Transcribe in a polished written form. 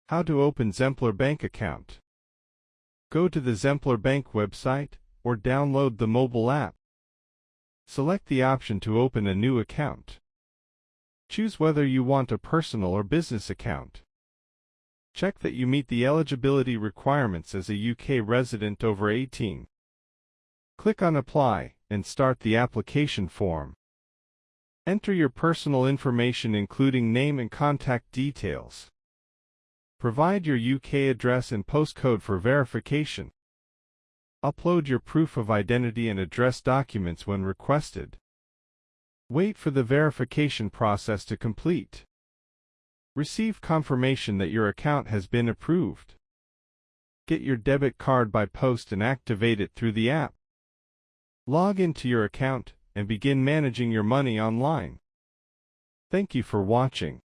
How to open Zempler bank account. Go to the Zempler bank website or download the mobile app. Select the option to open a new account. Choose whether you want a personal or business account. Check that you meet the eligibility requirements as a UK resident over 18. Click on Apply and start the application form. Enter your personal information including name and contact details. Provide your UK address and postcode for verification. Upload your proof of identity and address documents when requested. Wait for the verification process to complete. Receive confirmation that your account has been approved. Get your debit card by post and activate it through the app. Log into your account and begin managing your money online. Thank you for watching.